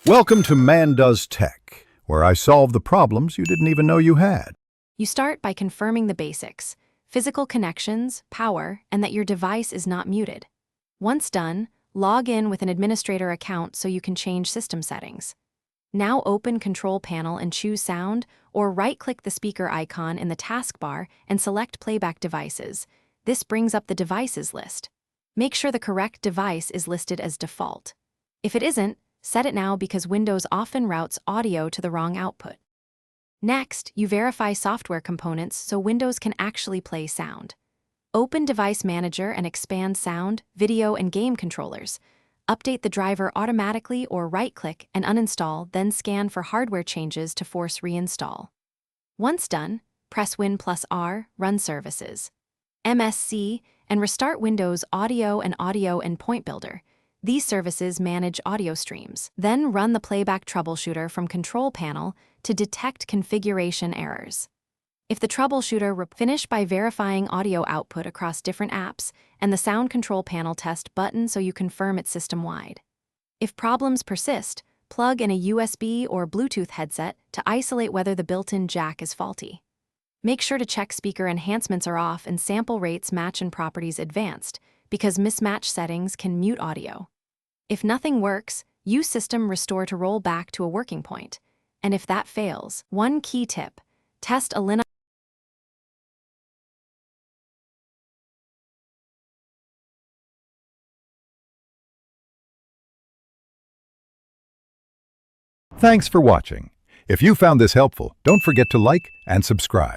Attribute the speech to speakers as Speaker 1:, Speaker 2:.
Speaker 1: Welcome to Man Does Tech, where I solve the problems you didn't even know you had.
Speaker 2: You start by confirming the basics: physical connections, power, and that your device is not muted. Once done, log in with an administrator account so you can change system settings. Now open Control Panel and choose Sound, or right-click the speaker icon in the taskbar and select Playback Devices. This brings up the devices list. Make sure the correct device is listed as default. If it isn't, set it now because Windows often routes audio to the wrong output. Next, you verify software components so Windows can actually play sound. Open Device Manager and expand sound, video, and game controllers. Update the driver automatically or right-click and uninstall, then scan for hardware changes to force reinstall. Once done, press Win+R, Run Services, MSC, and restart Windows Audio and Point Builder. These services manage audio streams. Then run the Playback Troubleshooter from Control Panel to detect configuration errors. If the troubleshooter finish by verifying audio output across different apps and the Sound Control Panel test button so you confirm it's system-wide. If problems persist, plug in a USB or Bluetooth headset to isolate whether the built-in jack is faulty. Make sure to check speaker enhancements are off and sample rates match and properties advanced, because mismatched settings can mute audio. If nothing works, use System Restore to roll back to a working point. And if that fails, one key tip: test a Linux.
Speaker 1: Thanks for watching. If you found this helpful, don't forget to like and subscribe.